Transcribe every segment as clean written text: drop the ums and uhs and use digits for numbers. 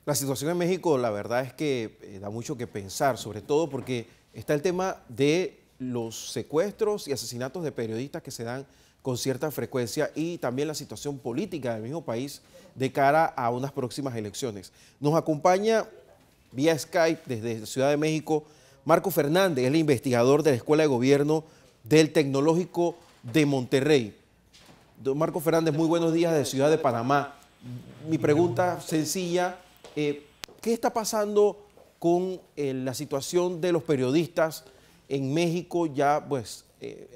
La situación en México, la verdad es que da mucho que pensar, sobre todo porque está el tema de los secuestros y asesinatos de periodistas que se dan con cierta frecuencia y también la situación política del mismo país de cara a unas próximas elecciones. Nos acompaña vía Skype desde Ciudad de México Marco Fernández, es el investigador de la Escuela de Gobierno del Tecnológico de Monterrey. Don Marco Fernández, muy buenos días de Ciudad de Panamá. Mi pregunta sencilla, ¿qué está pasando con la situación de los periodistas en México? Ya pues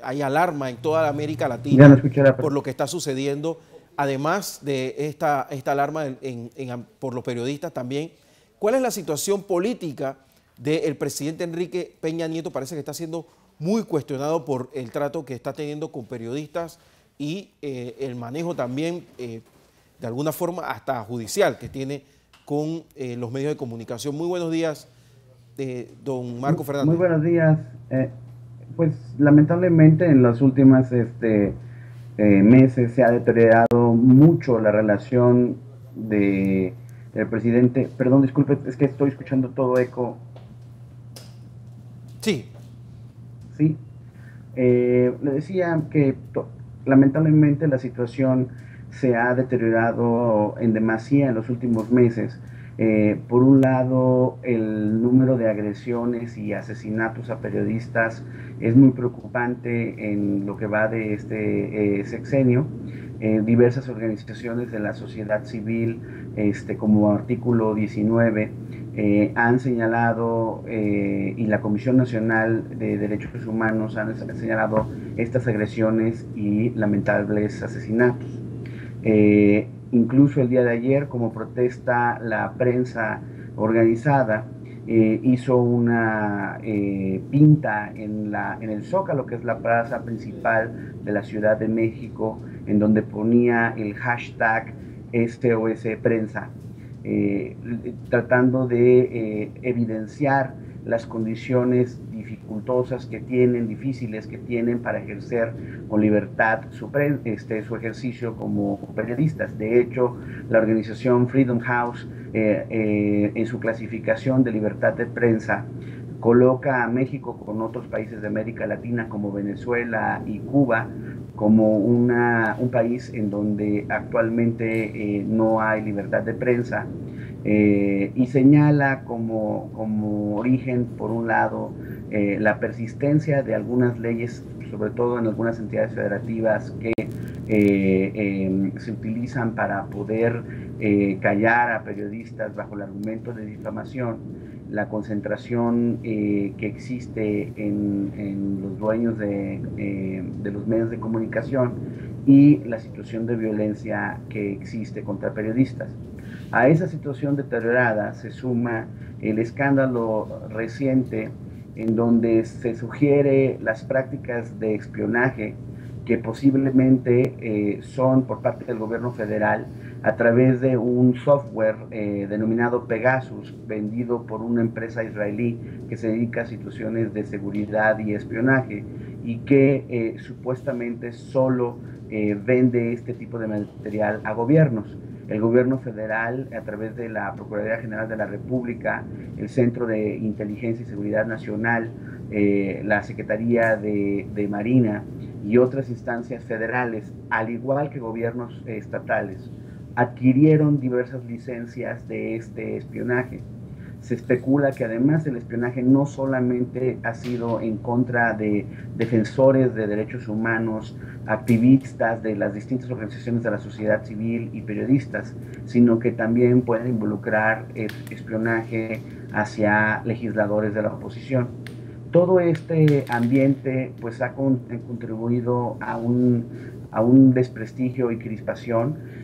hay alarma en toda la América Latina por lo que está sucediendo. Además de esta alarma por los periodistas también, ¿cuál es la situación política del presidente Enrique Peña Nieto? Parece que está siendo muy cuestionado por el trato que está teniendo con periodistas y el manejo también, de alguna forma, hasta judicial que tiene con los medios de comunicación. Muy buenos días, don Marco Fernández. Muy buenos días. Pues lamentablemente en los últimos meses se ha deteriorado mucho la relación del presidente. Perdón, disculpe, es que estoy escuchando todo eco. Sí. Sí. Le decía que lamentablemente la situación se ha deteriorado en demasía en los últimos meses. Por un lado, el número de agresiones y asesinatos a periodistas es muy preocupante en lo que va de este sexenio. Diversas organizaciones de la sociedad civil, como Artículo 19, han señalado, y la Comisión Nacional de Derechos Humanos han señalado estas agresiones y lamentables asesinatos. Incluso el día de ayer, como protesta, la prensa organizada hizo una pinta en el Zócalo, que es la plaza principal de la Ciudad de México, en donde ponía el hashtag SOS Prensa, tratando de evidenciar las condiciones dificultosas que tienen, difíciles que tienen para ejercer con libertad su ejercicio como periodistas. De hecho, la organización Freedom House, en su clasificación de libertad de prensa, coloca a México con otros países de América Latina como Venezuela y Cuba como un país en donde actualmente no hay libertad de prensa, y señala como origen, por un lado, la persistencia de algunas leyes, sobre todo en algunas entidades federativas, que se utilizan para poder callar a periodistas bajo el argumento de difamación, la concentración que existe en los dueños de los medios de comunicación y la situación de violencia que existe contra periodistas. A esa situación deteriorada se suma el escándalo reciente en donde se sugiere las prácticas de espionaje que posiblemente son por parte del gobierno federal a través de un software denominado Pegasus, vendido por una empresa israelí que se dedica a situaciones de seguridad y espionaje, y que supuestamente solo vende este tipo de material a gobiernos. El gobierno federal, a través de la Procuraduría General de la República, el Centro de Inteligencia y Seguridad Nacional, la Secretaría de Marina y otras instancias federales, al igual que gobiernos estatales, adquirieron diversas licencias de este espionaje. Se especula que además el espionaje no solamente ha sido en contra de defensores de derechos humanos, activistas de las distintas organizaciones de la sociedad civil y periodistas, sino que también puede involucrar espionaje hacia legisladores de la oposición. Todo este ambiente pues ha contribuido a un desprestigio y crispación.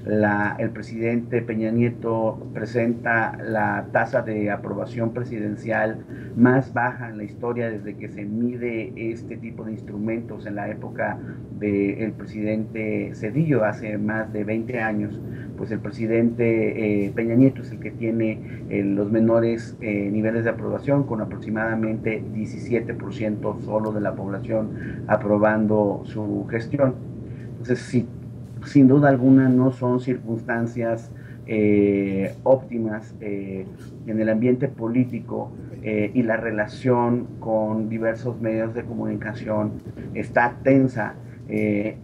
El presidente Peña Nieto presenta la tasa de aprobación presidencial más baja en la historia desde que se mide este tipo de instrumentos en la época del presidente Zedillo, hace más de 20 años. Pues el presidente Peña Nieto es el que tiene los menores niveles de aprobación, con aproximadamente 17% solo de la población aprobando su gestión. Entonces, sí, sin duda alguna no son circunstancias óptimas en el ambiente político y la relación con diversos medios de comunicación está tensa,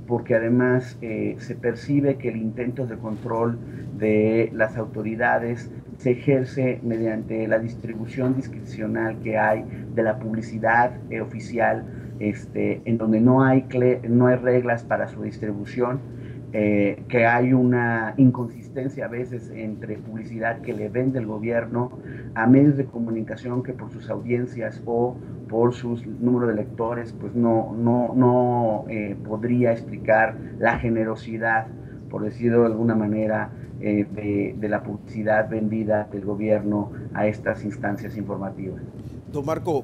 porque además se percibe que el intento de control de las autoridades se ejerce mediante la distribución discrecional que hay de la publicidad oficial, en donde no hay reglas para su distribución, que hay una inconsistencia a veces entre publicidad que le vende el gobierno a medios de comunicación que por sus audiencias o por sus número de lectores, pues no podría explicar la generosidad, por decirlo de alguna manera, de la publicidad vendida del gobierno a estas instancias informativas. Don Marco,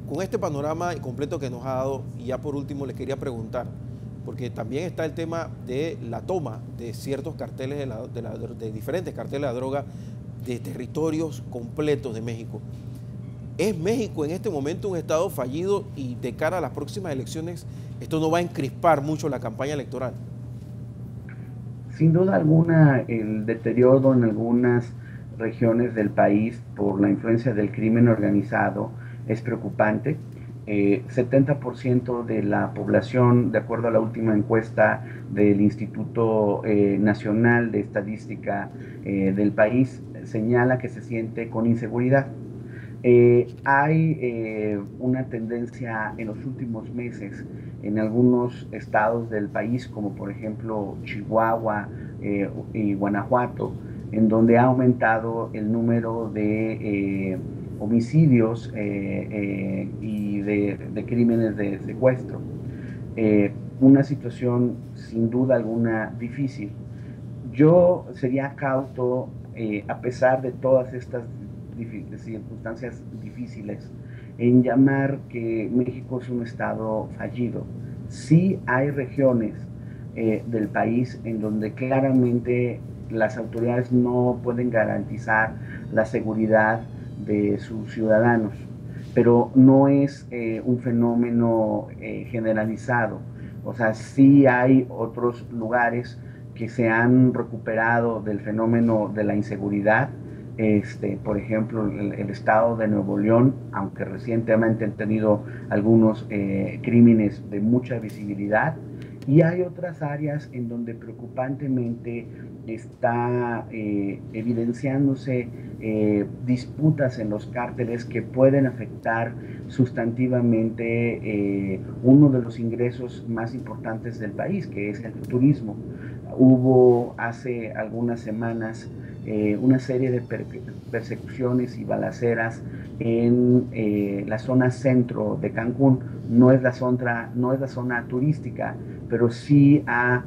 con este panorama completo que nos ha dado, y ya por último le quería preguntar, porque también está el tema de la toma de ciertos carteles de diferentes carteles de la droga de territorios completos de México. ¿Es México en este momento un estado fallido y de cara a las próximas elecciones esto no va a encrispar mucho la campaña electoral? Sin duda alguna, el deterioro en algunas regiones del país por la influencia del crimen organizado es preocupante. 70% de la población, de acuerdo a la última encuesta del Instituto Nacional de Estadística del país, señala que se siente con inseguridad. Hay una tendencia en los últimos meses en algunos estados del país, como por ejemplo Chihuahua y Guanajuato, en donde ha aumentado el número de homicidios y de crímenes de secuestro. Una situación sin duda alguna difícil. Yo sería cauto, a pesar de todas estas circunstancias difíciles, en llamar que México es un estado fallido. Sí hay regiones del país en donde claramente las autoridades no pueden garantizar la seguridad de sus ciudadanos, pero no es un fenómeno generalizado. O sea, sí hay otros lugares que se han recuperado del fenómeno de la inseguridad. Por ejemplo, el estado de Nuevo León, aunque recientemente han tenido algunos crímenes de mucha visibilidad, y hay otras áreas en donde preocupantemente está evidenciándose disputas en los cárteles que pueden afectar sustantivamente uno de los ingresos más importantes del país, que es el turismo. Hubo hace algunas semanas una serie de persecuciones y balaceras en la zona centro de Cancún. No es la zona turística, pero sí ha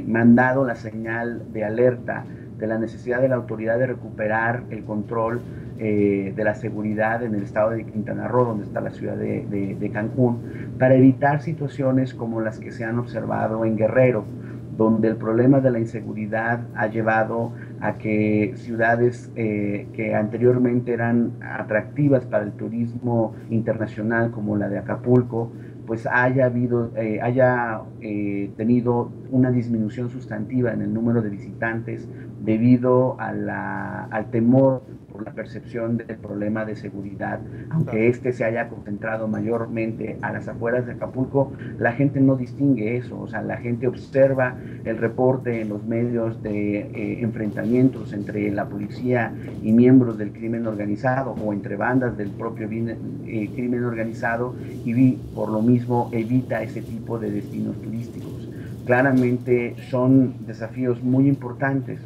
mandado la señal de alerta de la necesidad de la autoridad de recuperar el control de la seguridad en el estado de Quintana Roo, donde está la ciudad de Cancún, para evitar situaciones como las que se han observado en Guerrero, donde el problema de la inseguridad ha llevado a que ciudades que anteriormente eran atractivas para el turismo internacional, como la de Acapulco, pues haya tenido una disminución sustantiva en el número de visitantes debido al temor por la percepción del problema de seguridad. Aunque se haya concentrado mayormente a las afueras de Acapulco, la gente no distingue eso. O sea, la gente observa el reporte en los medios de enfrentamientos entre la policía y miembros del crimen organizado o entre bandas del propio crimen organizado, y por lo mismo evita ese tipo de destinos turísticos. Claramente son desafíos muy importantes.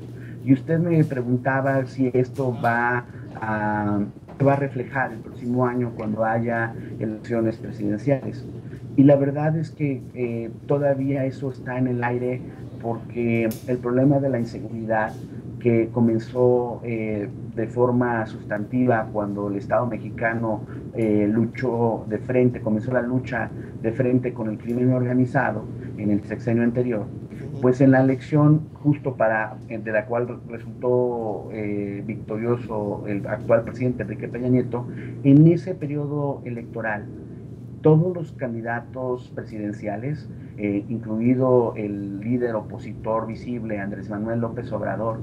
Y usted me preguntaba si esto va a reflejar el próximo año cuando haya elecciones presidenciales. Y la verdad es que todavía eso está en el aire, porque el problema de la inseguridad, que comenzó de forma sustantiva cuando el Estado mexicano comenzó la lucha de frente con el crimen organizado en el sexenio anterior, pues en la elección justo de la cual resultó victorioso el actual presidente Enrique Peña Nieto, en ese periodo electoral, todos los candidatos presidenciales, incluido el líder opositor visible, Andrés Manuel López Obrador,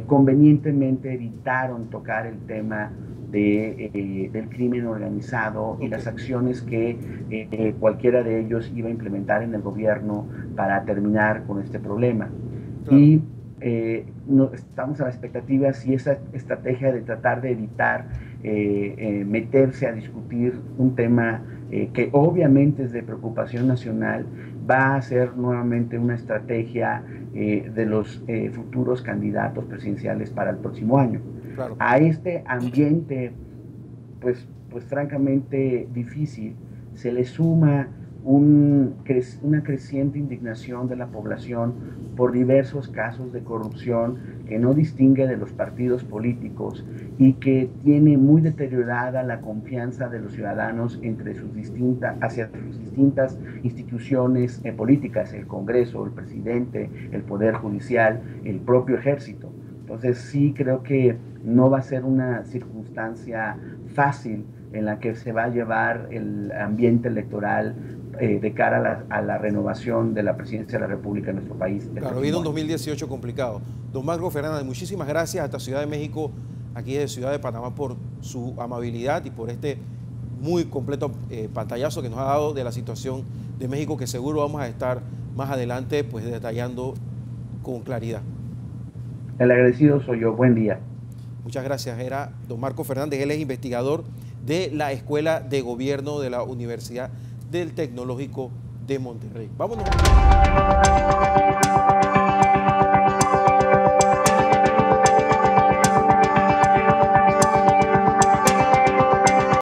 convenientemente evitaron tocar el tema del crimen organizado y las acciones que cualquiera de ellos iba a implementar en el gobierno para terminar con este problema. Claro. Y estamos a la expectativa si esa estrategia de tratar de evitar meterse a discutir un tema que obviamente es de preocupación nacional, va a ser nuevamente una estrategia de los futuros candidatos presidenciales para el próximo año. Claro. A este ambiente, pues francamente difícil, se le suma una creciente indignación de la población por diversos casos de corrupción que no distingue de los partidos políticos y que tiene muy deteriorada la confianza de los ciudadanos hacia sus distintas instituciones políticas, el Congreso, el presidente, el Poder Judicial, el propio Ejército. Entonces sí creo que no va a ser una circunstancia fácil en la que se va a llevar el ambiente electoral de cara a la renovación de la presidencia de la República en nuestro país. Claro, viene un 2018 complicado. Don Marco Fernández, muchísimas gracias hasta Ciudad de México, aquí de Ciudad de Panamá, por su amabilidad y por este muy completo pantallazo que nos ha dado de la situación de México, que seguro vamos a estar más adelante pues detallando con claridad. El agradecido soy yo. Buen día. Muchas gracias. Era don Marco Fernández, él es investigador de la Escuela de Gobierno de la Universidad del Tecnológico de Monterrey. Vámonos.